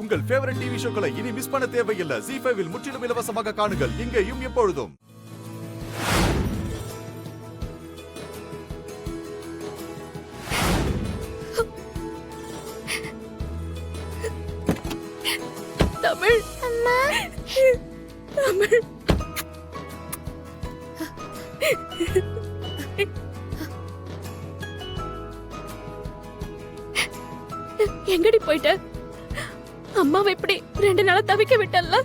உங்கள் favourite TV ஷோக்களை இனி miss பண்ண தேவையில்லை. ZEE5 இல் முற்றிலும் இலவசமாக காணுங்கள், இங்கேயும் எப்பொழுதும். தமிழ் அம்மா, தமிழ் எங்கடி போயிட்ட? அம்மாவை இப்படி 2 நாளா தவிக்க விட்டல்ல?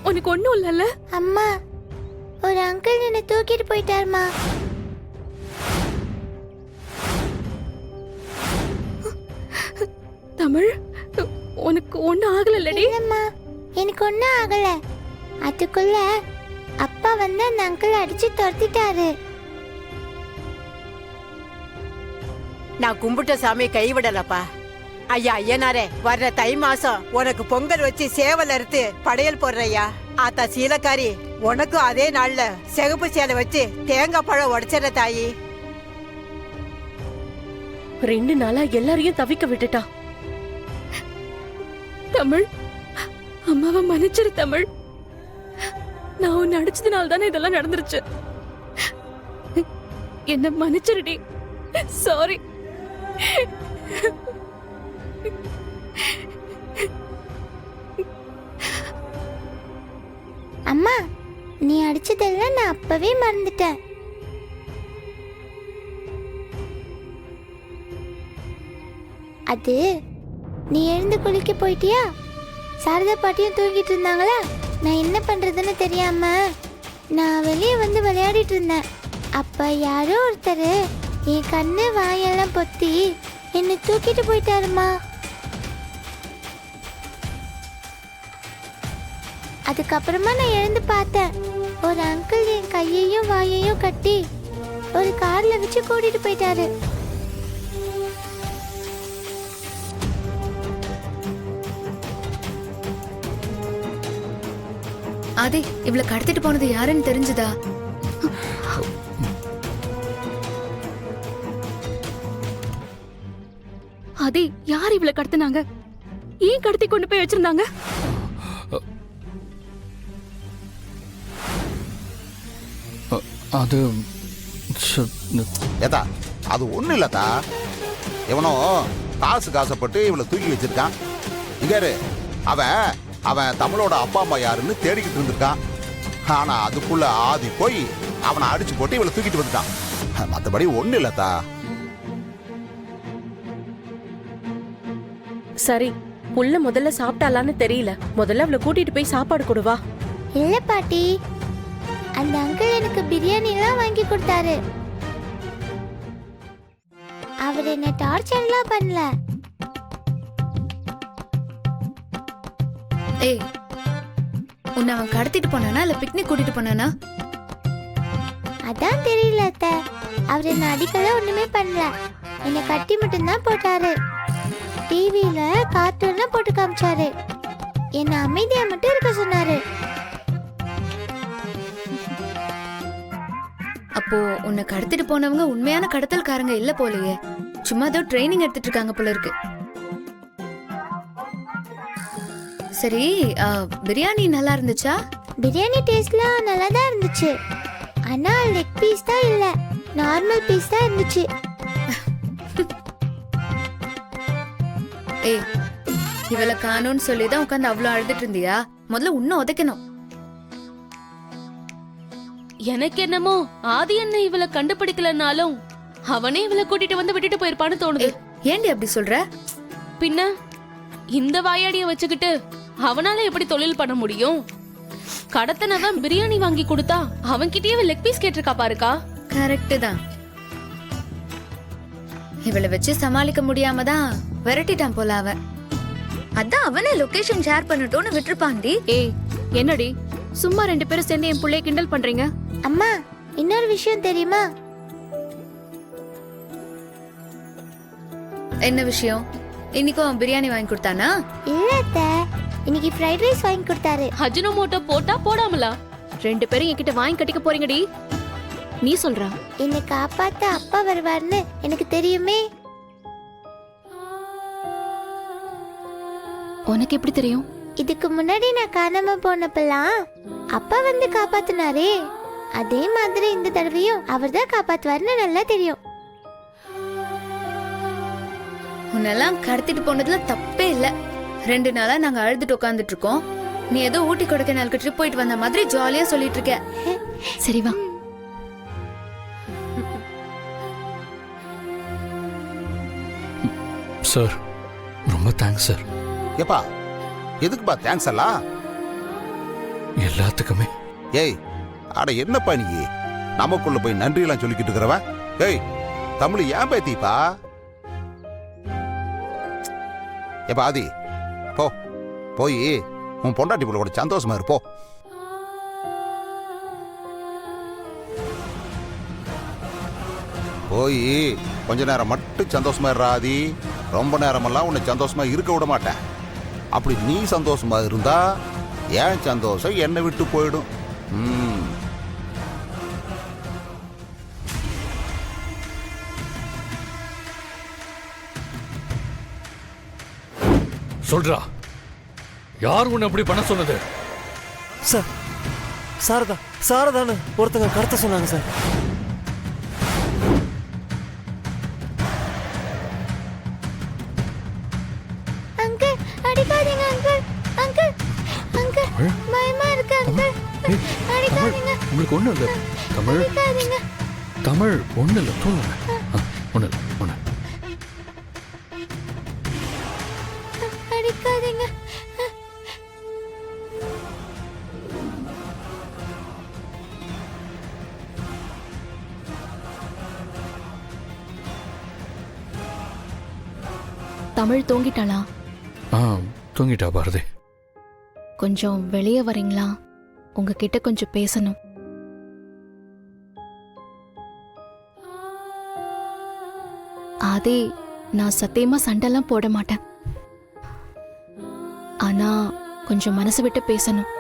உனக்கு ஒண்ணும் இல்லல்ல? அம்மா, ஒரு அங்கிள் என்ன தூக்கிட்டு போயிட்டாருமா. தமிழ், உனக்கு ஒண்ணும் ஆகலல்லடி? இல்லம்மா, எனக்கு ஒண்ணும் ஆகல. அதுக்குள்ள அப்பா வந்து அந்த அங்கிள் அடிச்சு துரத்திட்டாரு. நான் கும்பிட்ட சாமியை கைவிடலப்பா. ஐயா ஐயனாரே, வர்ற தை மாசம் உனக்கு பொங்கல் வச்சு சேவல் அறுத்து படையல் போடுறையா. ஆத்தா சீலக்காரி, உனக்கும் அதே நாள்ல சிகப்பு சேலை வச்சு தேங்காய் பழம் உடைச்சிட தாயி. 2 நாளா எல்லாரையும் தவிக்க விட்டுட்டா. தமிழ், அம்மாவை மன்னிச்சிரு தமிழ். நான் உன்னை அடிச்சதுனால தானே இதெல்லாம் நடந்துருச்சு. என்ன மன்னிச்சிருடி. சாரி. அம்மா, நீ அடிச்சதெல்லாம் நான் அப்பவே மறந்துட்டேன். அது நீ எழுந்து குளிக்க போயிட்டியா? சாரதா பாட்டியும் தூங்கிட்டு இருந்தாங்களா? நான் என்ன பண்றதுன்னு தெரியாம நான் வெளியே வந்து விளையாடிட்டு இருந்தேன். அப்ப யாரோ ஒருத்தர் என் கண்ணு வாயெல்லாம் பொத்தி என்னை தூக்கிட்டு போயிட்டாருமா. அதுக்கப்புறமா நான் எழுந்து பார்த்தேன். ஒரு அங்கிள் என் கையையும் வாயையும் கட்டி ஒரு கார்ல வச்சு கூட்டிட்டு போயிட்டாரு. ஆதி, இவளை கடத்திட்டு போனது யாருன்னு தெரிஞ்சுதா? ஆதி, யார் இவளை கடத்தினாங்க? ஏன் கடத்தி கொண்டு போய் வச்சிருந்தாங்க? அது ஏதா, அது ஒண்ணு இல்லதா. எவனோ காசுப்பட்டு இவளை தூக்கி வச்சிருக்கான். இங்காரு, அவன் தமிழோட அப்பா அம்மா யாருன்னு தேடிக்கிட்டு இருந்திருக்கான். ஆனா அதுக்குள்ள ஆதி போய் அவனை அடிச்சு போட்டு இவளை தூக்கிட்டு வந்துட்டான். மற்றபடி ஒண்ணு இல்லதா. சரி, புள்ள முதல்ல சாப்பிட்டாலான்னு தெரியல. முதல்ல அவளை கூட்டிட்டு போய் சாப்பாடு கொடுவா. இல்ல பாட்டி, அந்த அங்கிள் எனக்கு பிரியாணி எல்லாம் வாங்கி கொடுத்தாரு. அவர் என்ன டார்ச்சர்லாம் பண்ணல. ஏய், உன்னை அவன் கடத்திட்டு போனானா இல்ல பிக்னிக் கூட்டிட்டு போனானா? அதான் தெரியல அத்தை. அவர் என்ன அடிக்கல, ஒண்ணுமே பண்ணல. என்னை கட்டி மட்டும்தான் போட்டாரு. டிவியில கார்ட்டூன்லாம் போட்டு காமிச்சாரு. என்ன அமைதியா மட்டும் இருக்க சொன்னாரு. அப்போ உன்னை கடத்திட்டு போனவங்க உண்மையான கடத்தல்காரங்க இல்ல போலயே. சும்மா ஏதோ ட்ரைனிங் எடுத்துட்டு இருக்காங்க போல இருக்கு. சரி, பிரியாணி நல்லா இருந்துச்சா? பிரியாணி டேஸ்ட்லாம் நல்லா தான் இருந்துச்சு. ஆனா லெக் பீஸ் தான் இல்ல, நார்மல் பீஸ் தான் இருந்துச்சு. ஏய், இவளை காணோன்னு சொல்லிதான் உட்காந்து அவ்வளவு அழுதுட்டு இருந்தியா? முதல்ல உன்ன உதைக்கணும். எனக்கு என்னமோ ஆதி என்ன இவளை கண்டுபிடிக்கலனாலும் அவனே இவளை கூட்டிட்டு வந்து விட்டுட்டு போயிருப்பான்னு தோணுது. ஏண்டி அப்படி சொல்ற? பின்ன இந்த வாயாடிய வச்சுக்கிட்டு அவனால எப்படி தொழில் பண்ண முடியும்? கடத்தனவன் பிரியாணி வாங்கி கொடுத்தா அவன்கிட்டயே லெக் பீஸ் கேட்டிருக்கா பாருக்கா. கரெக்ட் தான். இவளை வச்சு சமாளிக்க முடியாம தான் விரட்டிட்டான் போல அவன். அதான் அவனே லொகேஷன் ஷேர் பண்ணட்டும்னு விட்டுருப்பாண்டி. ஏய், என்னடி சும்மா 2 பேரும் சேர்ந்து என் புள்ளைய கிண்டல் பண்றீங்க? அம்மா, இன்னொரு விஷயம் தெரியுமா? என்ன விஷயம்? இன்னைக்கும் அவன் பிரியாணி வாங்கி கொடுத்தானா? இல்ல அத்தை, இன்னைக்கு ஃப்ரைட் ரைஸ் வாங்கி கொடுத்தாரு. அஜினோமோட்டோ போட்டா போடாமலா? 2 பேரும் என்கிட்ட வாங்கி கட்டிக்க போறீங்கடி. நீ சொல்றா? என்னை காப்பாத்த அப்பா வருவார்னு எனக்கு தெரியுமே. உனக்கு எப்படி தெரியும்? இதுக்கு முன்னாடி நான் காணாம போனப்பெல்லாம் அப்பா வந்து காப்பாத்தினாரே, அதே மாதிரி இந்த தடவையும் அவர் தான் காப்பாத்துவார்னு நல்லா தெரியும். உன்னெல்லாம் கடத்திட்டு போனதுல தப்பே இல்ல. 2 நாளா நாங்க அழுதுட்டு உட்காந்துட்டு இருக்கோம். நீ ஏதோ ஊட்டி கொடைக்கானலுக்கு ட்ரிப் போயிட்டு வந்த மாதிரி ஜாலியா சொல்லிட்டு இருக்க. சரி வா. சார் ரொம்ப தேங்க்ஸ் சார். ஏப்பா எதுக்குப்பா தேங்க்ஸ் எல்லாம்? எல்லாத்துக்குமே. ஏய் அட என்னப்பா நீ நமக்குள்ள போய் நன்றி எல்லாம் சொல்லிக்கிட்டு இருக்கிறவன்? ஏய் தமிழ் ஏன் பேத்திப்பா? ஏப்பா ஆதி போ, போய் உன் பொண்டாட்டி பிள்ளை கூட சந்தோஷமா இருப்போ. போய் கொஞ்ச நேரம் மட்டும் சந்தோஷமா இருடா ஆதி. ரொம்ப நேரமெல்லாம் உன்னை சந்தோஷமா இருக்க விட மாட்டேன். அப்படி நீ சந்தோஷமா இருந்தா ஏன் சந்தோஷம் என்னை விட்டு போயிடும். சொல்றா, யார் உன்னை அப்படி பண்ண சொன்னது? சார் சாரதான்னு ஒருத்தங்க கடத்த சொன்னாங்க சார். அங்கிள் அடிக்காதீங்க அங்கிள். அங்கிள் அங்கிள் பயமா இருக்கு அங்கிள். அடிக்காதீங்க. உங்களுக்கு ஒண்ணும் இல்ல தமிழ். அடிக்காதீங்க. தமிழ் ஒண்ணு இல்ல, தூங்குங்க. ஒண்ணு இல்ல, ஒண்ணு. அடிக்காதீங்க. தமிழ் தூங்கிட்டாளா? தூங்கிட்டா பாரதி. கொஞ்சம் வெளியே வரீங்களா? உங்ககிட்ட கொஞ்சம் பேசணும். ஆதி, நான் சத்தியமா சண்டைலாம் போட மாட்டேன். ஆனா கொஞ்சம் மனசு விட்டு பேசணும்.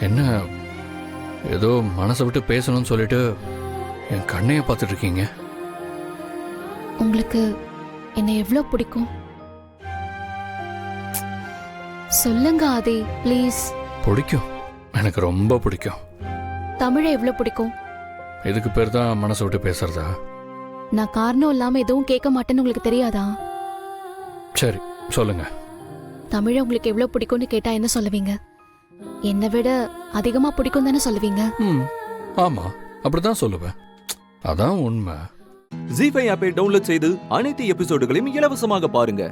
என்ன ஏதோ மனசை விட்டு பேசணும்னு சொல்லிட்டு என் கண்ணைய பார்த்துட்டு இருக்கீங்க? உங்களுக்கு என்ன எவ்வளவு பிடிக்கும் சொல்லுங்க ஆதி, ப்ளீஸ். பிடிக்கும், எனக்கு ரொம்ப பிடிக்கும். தமிழை எவ்வளவு பிடிக்கும்? இதுக்கு பேர் தான் மனசை விட்டு பேசுறதா? நான் காரணம் இல்லாம எதுவும் கேட்க மாட்டேன்னு உங்களுக்கு தெரியாதா? சரி சொல்லுங்க. தமிழை உங்களுக்கு எவ்வளவு பிடிக்கும்னு கேட்டா என்ன சொல்லுவீங்க? என்னை விட அதிகமா பிடிக்கும் தானே சொல்லுவீங்க? ஆமா, அப்படிதான் சொல்லுவேன். அதான் உண்மை. ஜீ5 ஆப்பை டவுன்லோட் செய்து அனைத்து எபிசோடுகளையும் இலவசமாக பாருங்க.